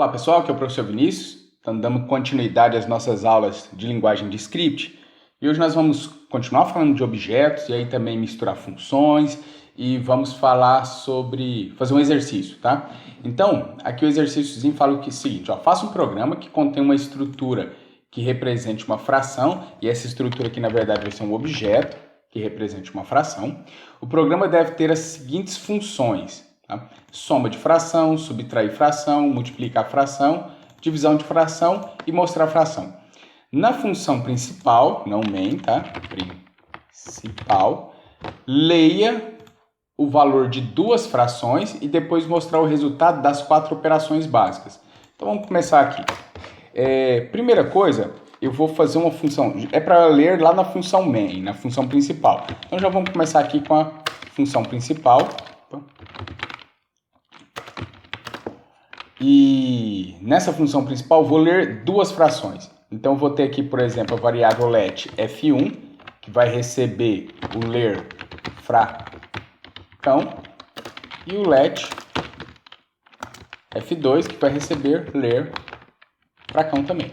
Olá pessoal, aqui é o professor Vinícius, estamos dando continuidade às nossas aulas de linguagem de script e hoje nós vamos continuar falando de objetos e aí também misturar funções e vamos falar sobre fazer um exercício, tá? Então, aqui o exercíciozinho fala o seguinte, ó, faça um programa que contém uma estrutura que represente uma fração e essa estrutura aqui na verdade vai ser um objeto que represente uma fração. O programa deve ter as seguintes funções. Tá? Soma de fração, subtrair fração, multiplicar fração, divisão de fração e mostrar fração. Na função principal, não main, tá? Principal, leia o valor de duas frações e depois mostrar o resultado das 4 operações básicas. Então vamos começar aqui. Primeira coisa, eu vou fazer uma função, é para ler lá na função main, na função principal. Então já vamos começar aqui com a função principal. E nessa função principal vou ler duas frações. Então vou ter aqui, por exemplo, a variável let f1, que vai receber o ler fracão, e o let f2, que vai receber ler fracão também.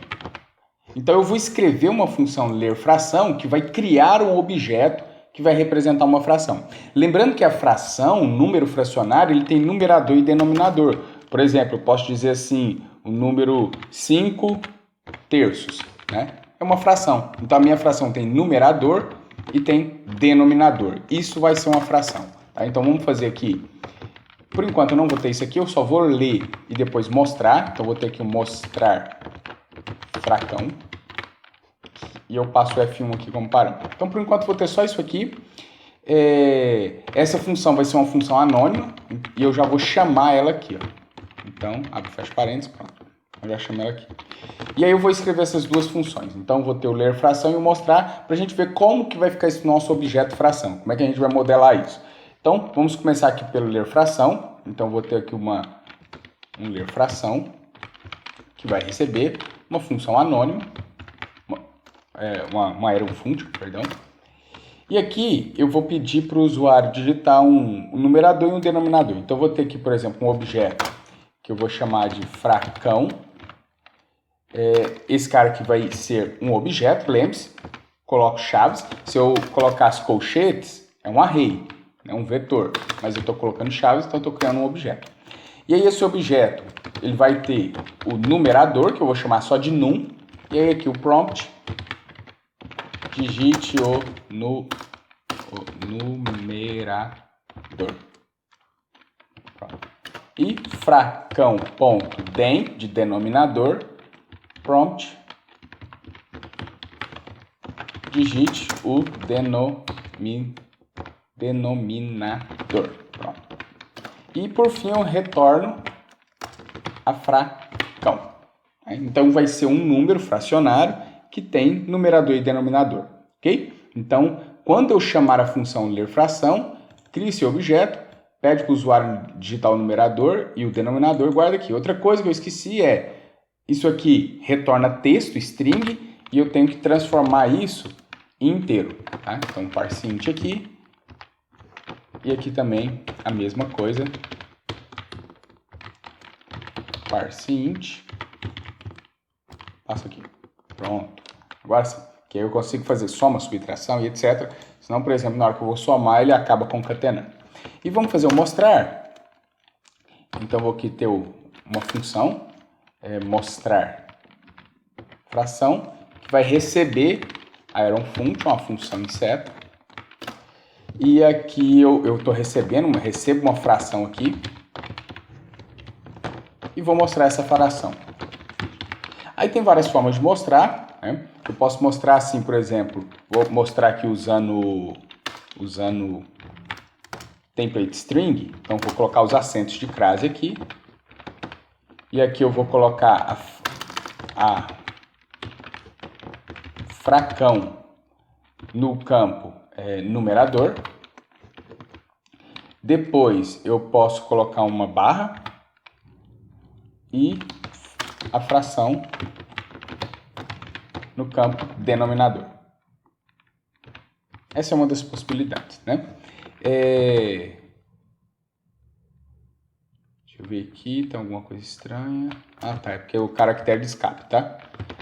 Então eu vou escrever uma função ler fração que vai criar um objeto que vai representar uma fração. Lembrando que a fração, o número fracionário, ele tem numerador e denominador. Por exemplo, eu posso dizer assim, o número 5 terços, né? É uma fração. Então a minha fração tem numerador e tem denominador. Isso vai ser uma fração. Tá? Então vamos fazer aqui. Por enquanto eu não vou ter isso aqui, eu só vou ler e depois mostrar. Então eu vou ter que mostrar fracão. E eu passo o F1 aqui como parâmetro. Então por enquanto eu vou ter só isso aqui. Essa função vai ser uma função anônima e eu já vou chamar ela aqui, ó. Então, abre e fecha parênteses, pronto. Eu já chamei ela aqui. E aí eu vou escrever essas duas funções. Então, eu vou ter o ler fração e o mostrar para a gente ver como que vai ficar esse nosso objeto fração. Como é que a gente vai modelar isso. Então, vamos começar aqui pelo ler fração. Então, eu vou ter aqui um ler fração que vai receber uma função anônima, uma arrow function, perdão. E aqui eu vou pedir para o usuário digitar um numerador e um denominador. Então, eu vou ter aqui, por exemplo, um objeto que eu vou chamar de fracão. Esse cara aqui vai ser um objeto, lembre-se, coloco chaves. Se eu colocar as colchetes, é um array, é um vetor, mas eu estou colocando chaves, então estou criando um objeto. E aí esse objeto, ele vai ter o numerador, que eu vou chamar só de num, e aí aqui o prompt, digite o numerador. Pronto. E fracão.den, de denominador, prompt, digite o denominador. Pronto. E por fim eu retorno a fracão. Então vai ser um número fracionário que tem numerador e denominador. Ok? Então, quando eu chamar a função ler fração, cria esse objeto, pede para o usuário digitar o numerador e o denominador, guarda aqui. Outra coisa que eu esqueci isso aqui retorna texto, string, e eu tenho que transformar isso em inteiro. Tá? Então, parseInt aqui, e aqui também a mesma coisa, parseInt, passo aqui, pronto. Agora sim, que aí eu consigo fazer soma, subtração e etc. Senão, por exemplo, na hora que eu vou somar, ele acaba concatenando. E vamos fazer o mostrar. Então, eu vou aqui ter uma função, mostrar fração, que vai receber a arrow function, a função inseto. E aqui eu estou recebo uma fração aqui. E vou mostrar essa fração. Aí tem várias formas de mostrar, né? Eu posso mostrar assim, por exemplo, vou mostrar aqui usando template string, então vou colocar os acentos de crase aqui, e aqui eu vou colocar a fracão no campo numerador, depois eu posso colocar uma barra e a fração no campo denominador. Essa é uma das possibilidades, né? Deixa eu ver aqui, tem alguma coisa estranha. Ah, tá, é porque é o caractere de escape, tá?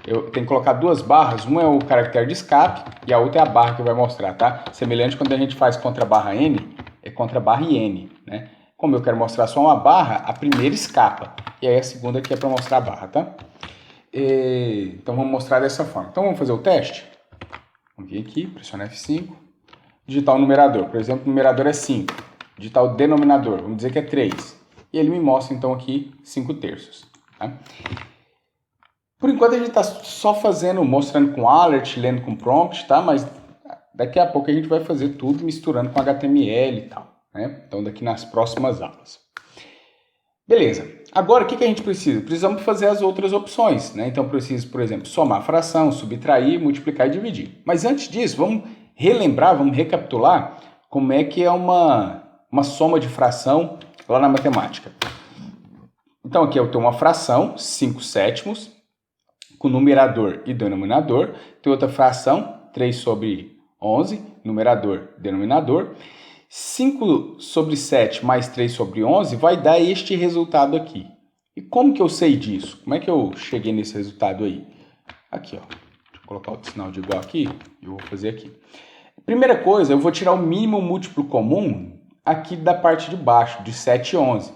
Eu tenho que colocar duas barras, uma é o caractere de escape e a outra é a barra que vai mostrar, tá? Semelhante quando a gente faz contra a barra N, é contra a barra IN, né? Como eu quero mostrar só uma barra, a primeira escapa, e aí a segunda aqui é para mostrar a barra, tá? Então vamos mostrar dessa forma. Então vamos fazer o teste? Vamos vir aqui, pressionar F5, digitar o numerador, por exemplo, o numerador é 5, digitar o denominador, vamos dizer que é 3, e ele me mostra então aqui 5/3, tá? Por enquanto a gente está só mostrando com alert, lendo com prompt, tá? Mas daqui a pouco a gente vai fazer tudo misturando com HTML e tal, né? Então daqui nas próximas aulas. Beleza. Agora o que a gente precisa? Precisamos fazer as outras opções, né? Então preciso, por exemplo, somar fração, subtrair, multiplicar e dividir. Mas antes disso, vamos relembrar, vamos recapitular como é que é uma soma de fração lá na matemática. Então aqui eu tenho uma fração, 5/7, com numerador e denominador. Tem outra fração, 3/11, numerador e denominador. 5/7 mais 3/11 vai dar este resultado aqui. E como que eu sei disso? Como é que eu cheguei nesse resultado aí? Aqui, ó. Deixa eu colocar o sinal de igual aqui. Eu vou fazer aqui. Primeira coisa, eu vou tirar o mínimo múltiplo comum aqui da parte de baixo, de 7 e 11.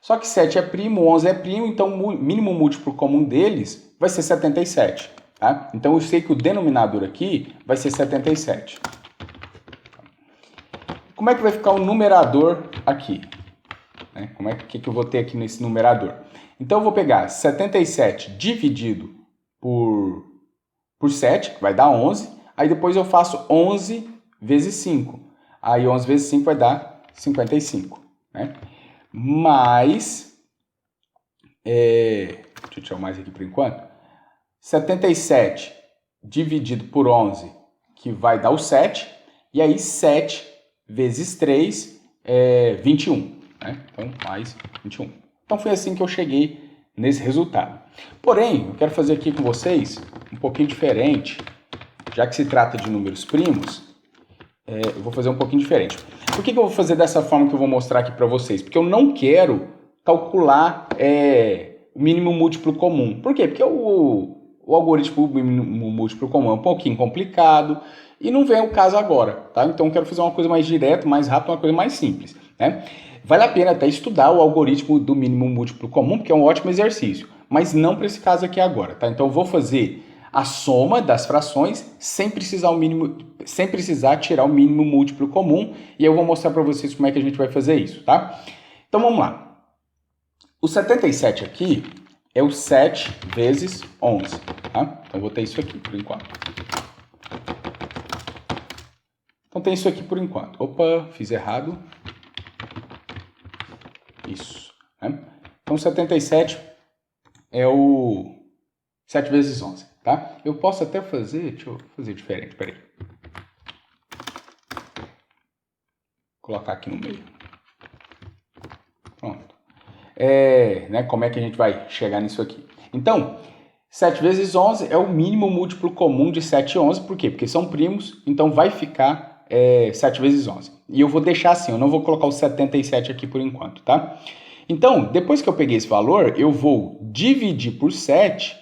Só que 7 é primo, 11 é primo, então o mínimo múltiplo comum deles vai ser 77. Tá? Então eu sei que o denominador aqui vai ser 77. Como é que vai ficar o numerador aqui? Né? Como é que eu vou ter aqui nesse numerador? Então eu vou pegar 77 dividido por 7, que vai dar 11. Aí depois eu faço 11 vezes 5. Aí 11 vezes 5 vai dar 55. Né? Mais, deixa eu tirar mais aqui por enquanto, 77 dividido por 11, que vai dar o 7, e aí 7 vezes 3 é 21, né? Então, mais 21. Então, foi assim que eu cheguei nesse resultado. Porém, eu quero fazer aqui com vocês um pouquinho diferente, já que se trata de números primos, eu vou fazer um pouquinho diferente. Por que eu vou fazer dessa forma que eu vou mostrar aqui para vocês? Porque eu não quero calcular o mínimo múltiplo comum. Por quê? Porque o algoritmo do mínimo múltiplo comum é um pouquinho complicado e não vem o caso agora, tá? Então eu quero fazer uma coisa mais direta, mais rápida, uma coisa mais simples, né? Vale a pena até estudar o algoritmo do mínimo múltiplo comum, porque é um ótimo exercício, mas não para esse caso aqui agora, tá? Então eu vou fazer a soma das frações sem precisar tirar o mínimo múltiplo comum, e eu vou mostrar para vocês como é que a gente vai fazer isso, tá? Então vamos lá. O 77 aqui é o 7 vezes 11, tá? Então vou ter isso aqui por enquanto. Então tem isso aqui por enquanto. Opa, fiz errado. Isso. Né? Então 77 é o 7 vezes 11, tá? Eu posso até fazer, deixa eu fazer diferente, peraí. Vou colocar aqui no meio. Pronto. Né, como é que a gente vai chegar nisso aqui? Então, 7 vezes 11 é o mínimo múltiplo comum de 7 e 11, por quê? Porque são primos, então vai ficar 7 vezes 11. E eu vou deixar assim, eu não vou colocar o 77 aqui por enquanto, tá? Então, depois que eu peguei esse valor, eu vou dividir por 7.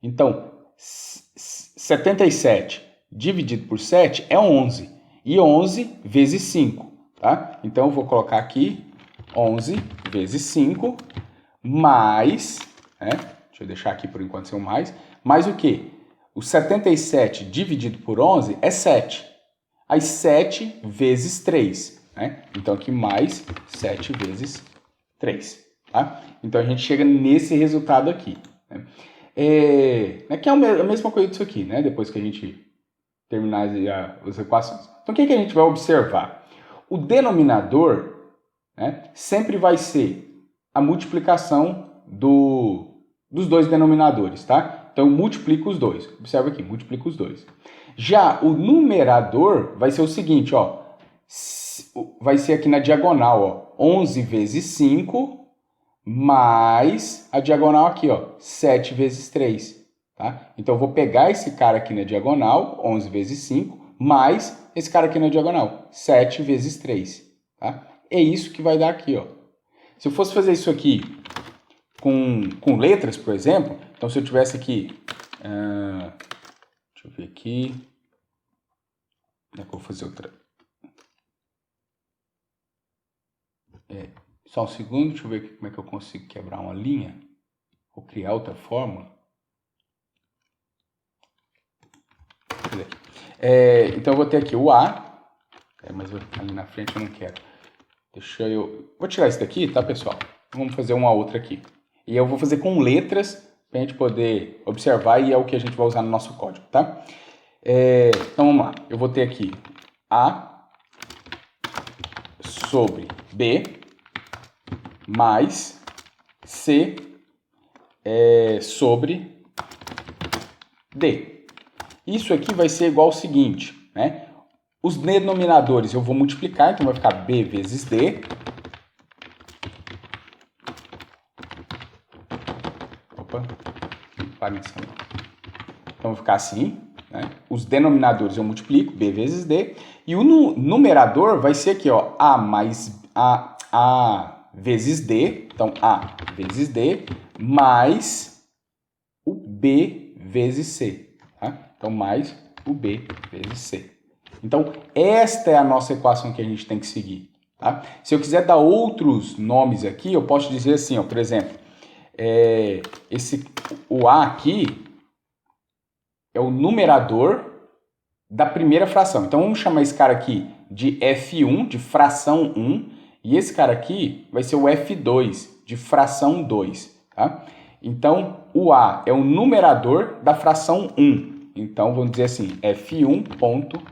Então, 77 dividido por 7 é 11. E 11 vezes 5, tá? Então, eu vou colocar aqui 11 vezes 5, mais, deixa eu deixar aqui por enquanto sem o mais o quê? O 77 dividido por 11 é 7. Aí 7 vezes 3, né? Então aqui mais 7 vezes 3, tá? Então a gente chega nesse resultado aqui, né? Que é a mesma coisa disso aqui, né? Depois que a gente terminar as equações. Então o que a gente vai observar? O denominador, né, sempre vai ser a multiplicação dos dois denominadores, tá? Então eu multiplico os dois. Observa aqui, multiplico os dois. Já o numerador vai ser o seguinte, ó. Vai ser aqui na diagonal, ó. 11 vezes 5 mais a diagonal aqui, ó. 7 vezes 3, tá? Então eu vou pegar esse cara aqui na diagonal, 11 vezes 5, mais esse cara aqui na diagonal, 7 vezes 3, tá? É isso que vai dar aqui, ó. Se eu fosse fazer isso aqui com letras, por exemplo, então se eu tivesse aqui, deixa eu ver aqui, como é que eu vou fazer outra? Só um segundo, deixa eu ver como é que eu consigo quebrar uma linha, ou criar outra fórmula. Então eu vou ter aqui o A, mas ali na frente eu não quero. Vou tirar isso daqui, tá, pessoal? Vamos fazer uma outra aqui. E eu vou fazer com letras, para a gente poder observar, e é o que a gente vai usar no nosso código, tá? Então vamos lá. Eu vou ter aqui A sobre B mais C sobre D. Isso aqui vai ser igual ao seguinte, né? Os denominadores eu vou multiplicar, então vai ficar B vezes D. Opa, para isso. Então vai ficar assim, né? Os denominadores eu multiplico, B vezes D. E o numerador vai ser aqui, ó, A mais A vezes D. Então, A vezes D mais o B vezes C. Tá? Então, mais o B vezes C. Então, esta é a nossa equação que a gente tem que seguir. Tá? Se eu quiser dar outros nomes aqui, eu posso dizer assim, ó, por exemplo, o A aqui é o numerador da primeira fração. Então, vamos chamar esse cara aqui de F1, de fração 1, e esse cara aqui vai ser o F2, de fração 2. Tá? Então, o A é o numerador da fração 1. Então, vamos dizer assim, F1.num.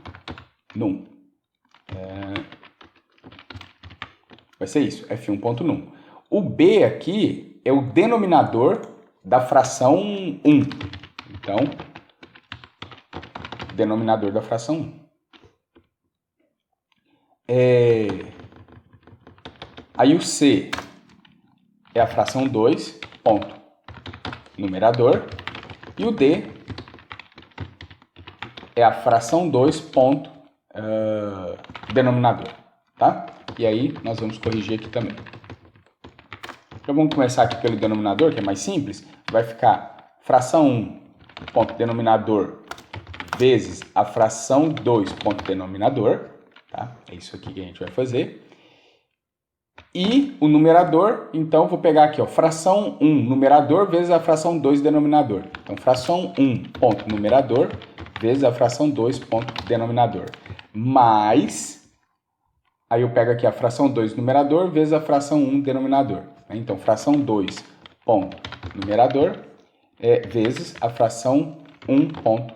Vai ser isso, F1.num. O B aqui é o denominador da fração 1. Então, denominador da fração 1. Aí o C é a fração 2, ponto, numerador. E o D é a fração 2, ponto, denominador. Tá? E aí nós vamos corrigir aqui também. Então vamos começar aqui pelo denominador, que é mais simples. Vai ficar fração 1, ponto, denominador, vezes a fração 2, ponto, denominador. Tá? É isso aqui que a gente vai fazer. E o numerador, então vou pegar aqui, ó, fração 1 numerador vezes a fração 2 denominador. Então, fração 1 ponto numerador vezes a fração 2 ponto denominador. Mais, aí eu pego aqui a fração 2 numerador vezes a fração 1 denominador. Então, fração 2 ponto numerador vezes a fração 1 ponto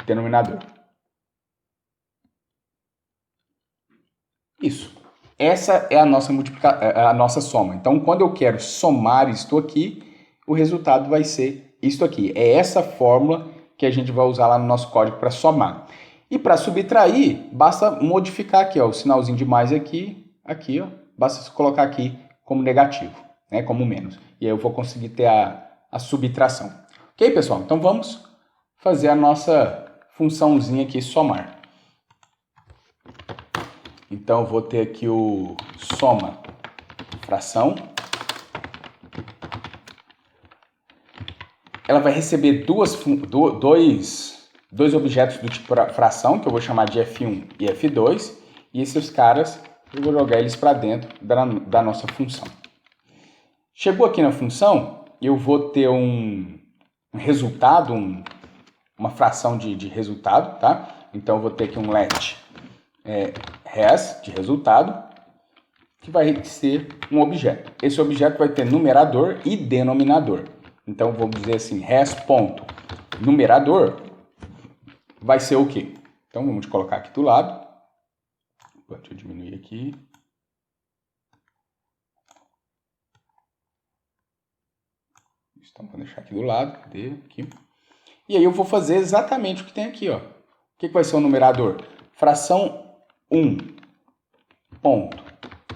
denominador. Isso. Essa é a nossa soma. Então, quando eu quero somar isto aqui, o resultado vai ser isto aqui. É essa fórmula que a gente vai usar lá no nosso código para somar. E para subtrair, basta modificar aqui, ó, o sinalzinho de mais aqui, ó, basta colocar aqui como negativo, né, como menos. E aí eu vou conseguir ter a subtração. Ok, pessoal? Então vamos fazer a nossa funçãozinha aqui, somar. Então, eu vou ter aqui o soma fração. Ela vai receber dois objetos do tipo fração, que eu vou chamar de F1 e F2. E esses caras, eu vou jogar eles para dentro da nossa função. Chegou aqui na função, eu vou ter um resultado, uma fração de resultado, tá? Então, eu vou ter aqui um let res, de resultado, que vai ser um objeto. Esse objeto vai ter numerador e denominador. Então, vamos dizer assim, res.numerador vai ser o quê? Então, vamos colocar aqui do lado. Deixa eu diminuir aqui. Então, vou deixar aqui do lado. Cadê? Aqui. E aí, eu vou fazer exatamente o que tem aqui, ó. O que vai ser o numerador? Fração 1 ponto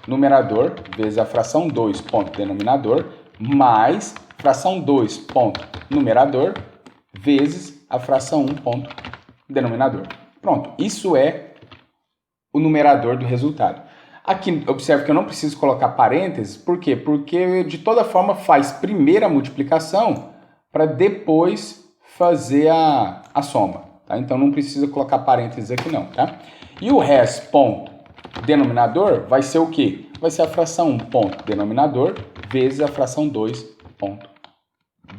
numerador vezes a fração 2 ponto denominador mais fração 2 ponto numerador vezes a fração 1 ponto denominador. Pronto, isso é o numerador do resultado. Aqui, observe que eu não preciso colocar parênteses, por quê? Porque de toda forma faz primeiro a multiplicação para depois fazer a soma, tá? Então não precisa colocar parênteses aqui não, tá? E o res ponto denominador vai ser o quê? Vai ser a fração 1 ponto denominador vezes a fração 2 ponto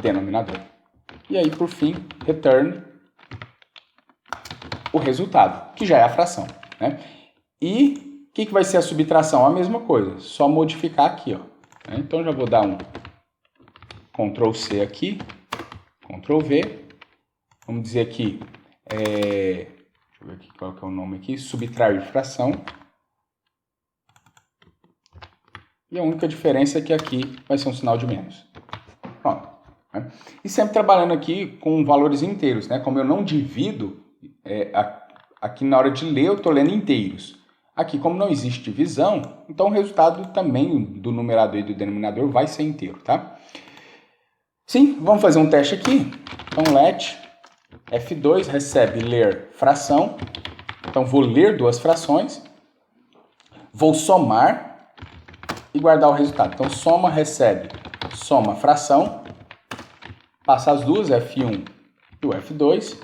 denominador. E aí, por fim, return o resultado, que já é a fração, né? E o que vai ser a subtração? A mesma coisa, só modificar aqui, ó. Então já vou dar um Ctrl C aqui, Ctrl V. Vamos dizer aqui, deixa eu ver aqui qual que é o nome aqui, subtrair fração. E a única diferença é que aqui vai ser um sinal de menos. Pronto. Né? E sempre trabalhando aqui com valores inteiros, né? Como eu não divido, aqui na hora de ler eu estou lendo inteiros. Aqui, como não existe divisão, então o resultado também do numerador e do denominador vai ser inteiro, tá? Sim, vamos fazer um teste aqui. Então, let F2 recebe ler fração. Então, vou ler duas frações. Vou somar e guardar o resultado. Então, soma recebe soma fração. Passa as duas, F1 e o F2.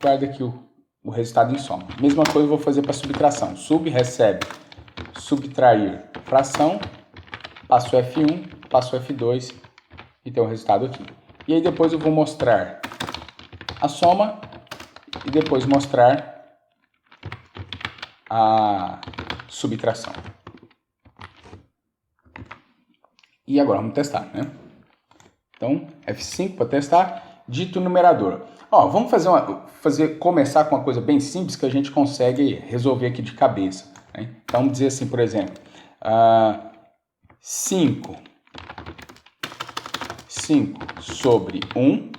Guarda aqui o resultado em soma. Mesma coisa eu vou fazer para subtração. Sub recebe subtrair fração. Passo o F1, passo o F2 e tem o resultado aqui. E aí depois eu vou mostrar a soma e depois mostrar a subtração. E agora vamos testar, né? Então, F5 para testar, dito numerador. Ó, vamos começar com uma coisa bem simples que a gente consegue resolver aqui de cabeça. Né? Então, vamos dizer assim, por exemplo, 5 sobre 1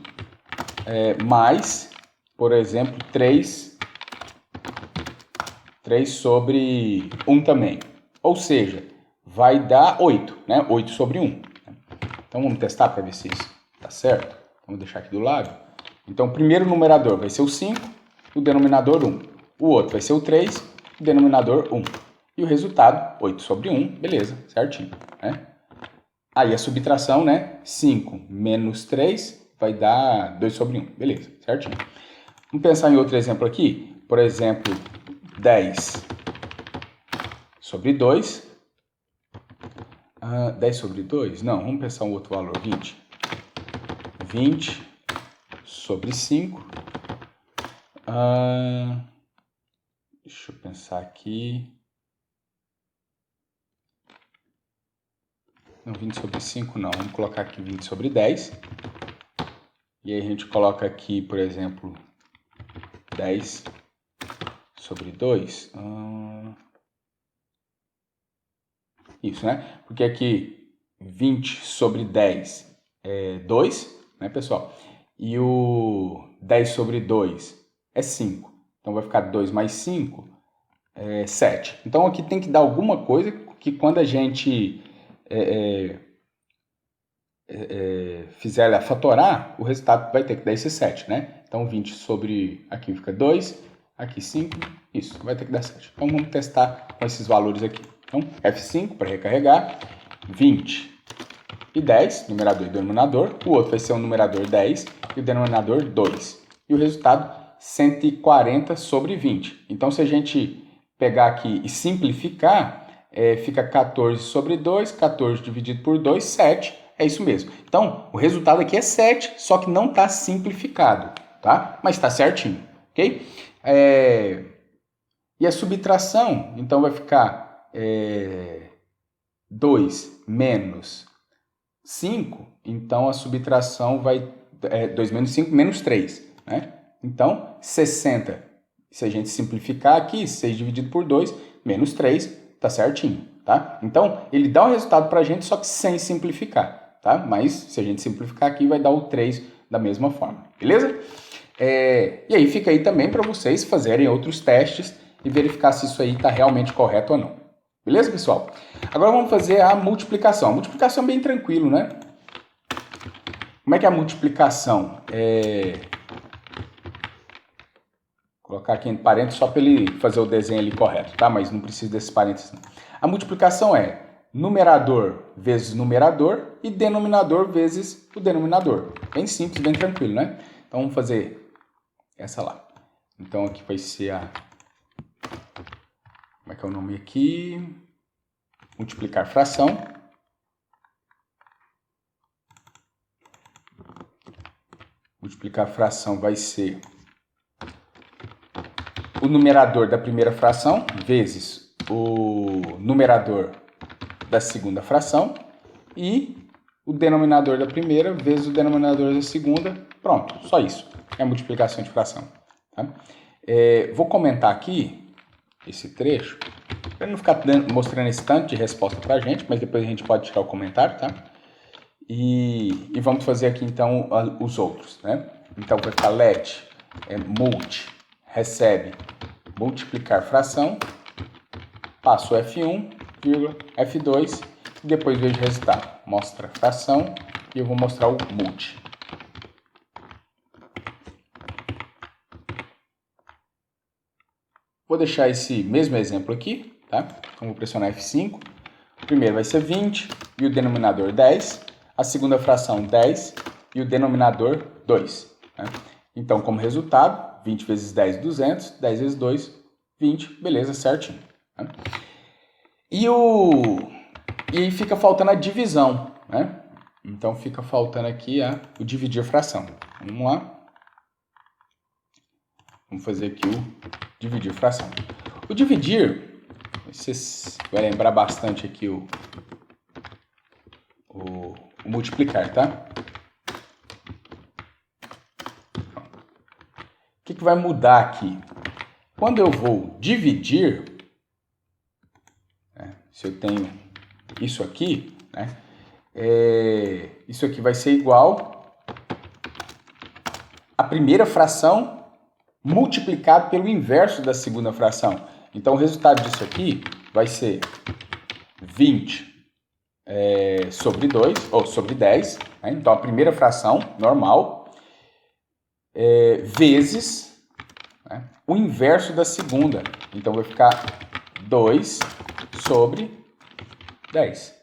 mais, por exemplo, 3 sobre 1 também. Ou seja, vai dar 8, né? 8 sobre 1. Então, vamos testar para ver se isso está certo. Vamos deixar aqui do lado. Então, o primeiro numerador vai ser o 5, o denominador 1. O outro vai ser o 3, o denominador 1. E o resultado, 8 sobre 1, beleza, certinho. Né? Aí a subtração, né? 5 menos 3 vai dar 2 sobre 1, beleza, certinho. Vamos pensar em outro exemplo aqui. Por exemplo, 10 sobre 2. 10 sobre 2? Não, vamos pensar um outro valor, 20. 20 sobre 5. Deixa eu pensar aqui. Não, 20 sobre 5 não. Vamos colocar aqui 20 sobre 10. E aí a gente coloca aqui, por exemplo, 10 sobre 2. Isso, né? Porque aqui 20 sobre 10 é 2, né, pessoal? E o 10 sobre 2 é 5. Então vai ficar 2 mais 5 é 7. Então aqui tem que dar alguma coisa que quando a gente fizer ela fatorar, o resultado vai ter que dar esse 7, né? Então 20 sobre aqui fica 2, aqui 5, isso, vai ter que dar 7. Então vamos testar com esses valores aqui. Então F5 para recarregar, 20 e 10, numerador e denominador. O outro vai ser o numerador 10 e o denominador 2. E o resultado 140 sobre 20. Então se a gente pegar aqui e simplificar, fica 14 sobre 2, 14 dividido por 2, 7. É isso mesmo. Então, o resultado aqui é 7, só que não está simplificado, tá? Mas está certinho, ok? E a subtração, então vai ficar 2 menos 5, então a subtração vai 2 menos 5 menos 3, né? Então, 60, se a gente simplificar aqui, 6 dividido por 2, menos 3, tá certinho, tá? Então, ele dá o resultado para a gente, só que sem simplificar, tá? Mas, se a gente simplificar aqui, vai dar o 3 da mesma forma, beleza? E aí fica aí também para vocês fazerem outros testes e verificar se isso aí está realmente correto ou não. Beleza, pessoal? Agora vamos fazer a multiplicação. A multiplicação é bem tranquilo, né? Como é que é a multiplicação? Vou colocar aqui entre parênteses só para ele fazer o desenho ali correto, tá? Mas não precisa desses parênteses não. A multiplicação é numerador vezes numerador e denominador vezes o denominador. Bem simples, bem tranquilo, né? Então vamos fazer essa lá. Então aqui vai ser a... Como é que é o nome aqui? Multiplicar fração. Multiplicar fração vai ser o numerador da primeira fração vezes o numerador da segunda fração e o denominador da primeira vezes o denominador da segunda. Pronto, só isso. É a multiplicação de fração. Tá? Vou comentar aqui esse trecho, para não ficar mostrando esse tanto de resposta para a gente, mas depois a gente pode tirar o comentário, tá? E vamos fazer aqui então os outros, né? Então vai ficar let, multi, recebe, multiplicar fração, passo F1, vírgula, F2, e depois vejo o resultado. Mostra fração e eu vou mostrar o multi. Vou deixar esse mesmo exemplo aqui, tá? Então vou pressionar F5. O primeiro vai ser 20 e o denominador 10. A segunda fração 10 e o denominador 2. Né? Então, como resultado, 20 vezes 10, 200. 10 vezes 2, 20. Beleza, certinho. Né? E fica faltando a divisão, né? Então fica faltando aqui o dividir fração. Vamos lá. Vamos fazer aqui o dividir fração. O dividir, você vai lembrar bastante aqui o multiplicar, tá? O que vai mudar aqui? Quando eu vou dividir, né, se eu tenho isso aqui, né, isso aqui vai ser igual a primeira fração multiplicado pelo inverso da segunda fração. Então, o resultado disso aqui vai ser 20 sobre 2, ou sobre 10. Né? Então, a primeira fração, normal, vezes, né, o inverso da segunda. Então, vai ficar 2 sobre 10.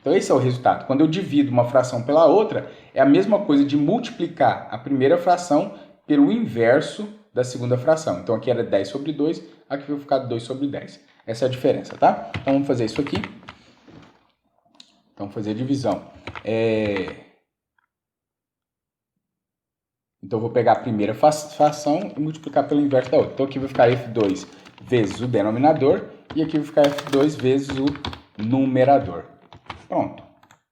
Então, esse é o resultado. Quando eu divido uma fração pela outra, é a mesma coisa de multiplicar a primeira fração pelo inverso da segunda fração. Então, aqui era 10 sobre 2, aqui vai ficar 2 sobre 10. Essa é a diferença, tá? Então, vamos fazer isso aqui. Então, fazer a divisão. Então, eu vou pegar a primeira fração e multiplicar pelo inverso da outra. Então, aqui vai ficar F2 vezes o denominador e aqui vai ficar F2 vezes o numerador. Pronto.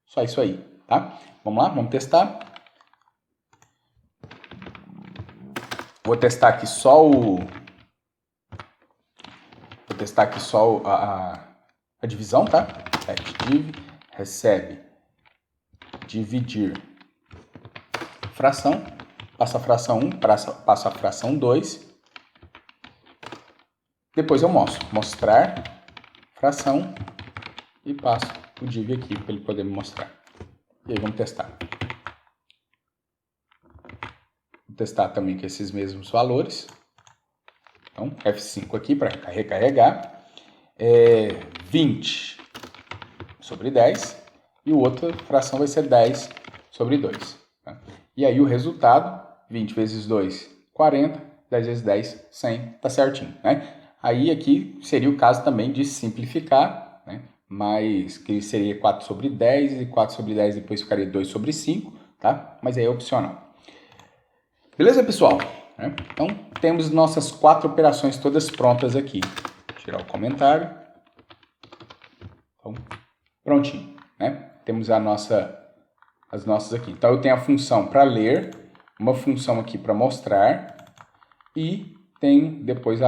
Só isso aí, tá? Vamos lá? Vamos testar. Vou testar aqui só a divisão, tá? Div, recebe, dividir, fração, passa a fração 1, passa a fração 2. Depois eu mostrar fração e passo o div aqui para ele poder me mostrar. E aí vamos testar. Vou testar também com esses mesmos valores. Então, F5 aqui para recarregar. 20 sobre 10. E o outra fração vai ser 10 sobre 2. Tá? E aí o resultado, 20 vezes 2, 40. 10 vezes 10, 100. Tá certinho, né? Aí aqui seria o caso também de simplificar, né? Mas que seria 4 sobre 10 e 4 sobre 10 depois ficaria 2 sobre 5, tá? Mas aí é opcional. Beleza, pessoal? Então, temos nossas 4 operações todas prontas aqui. Vou tirar o comentário. Então, prontinho, né? Temos as nossas aqui. Então, eu tenho a função para ler, uma função aqui para mostrar e tenho depois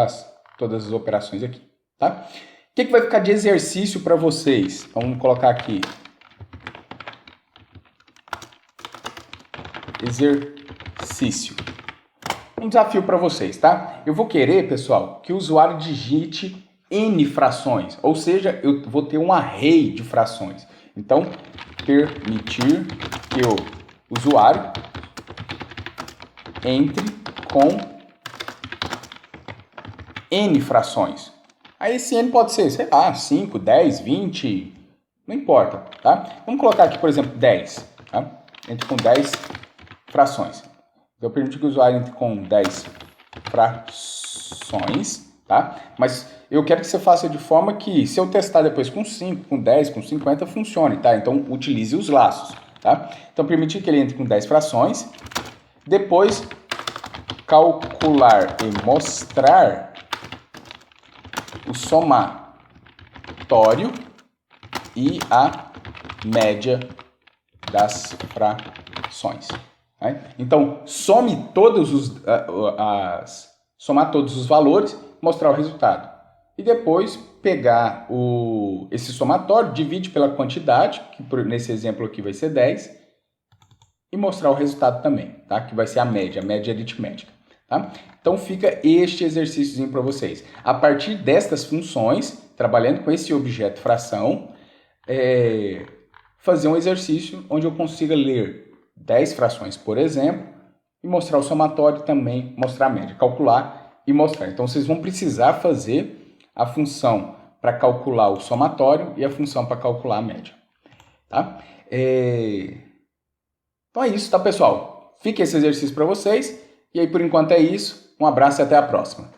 todas as operações aqui, tá? O que vai ficar de exercício para vocês? Então, vamos colocar aqui. Exercício. Um desafio para vocês, tá? Eu vou querer, pessoal, que o usuário digite N frações, ou seja, eu vou ter um array de frações. Então, permitir que o usuário entre com N frações. Aí esse n pode ser, sei lá, 5, 10, 20, não importa, tá? Vamos colocar aqui, por exemplo, 10, tá? Entre com 10 frações. Eu permito que o usuário entre com 10 frações, tá? Mas eu quero que você faça de forma que, se eu testar depois com 5, com 10, com 50, funcione, tá? Então, utilize os laços, tá? Então, permitir que ele entre com 10 frações. Depois, calcular e mostrar o somatório e a média das frações. Né? Então, somar todos os valores, mostrar o resultado. E depois pegar esse somatório, divide pela quantidade, que nesse exemplo aqui vai ser 10, e mostrar o resultado também, tá? Que vai ser a média aritmética. Tá? Então fica este exercíciozinho para vocês. A partir destas funções, trabalhando com esse objeto fração, fazer um exercício onde eu consiga ler 10 frações, por exemplo, e mostrar o somatório também, mostrar a média, calcular e mostrar. Então vocês vão precisar fazer a função para calcular o somatório e a função para calcular a média. Tá? Então é isso, tá, pessoal? Fica esse exercício para vocês. E aí, por enquanto, é isso. Um abraço e até a próxima.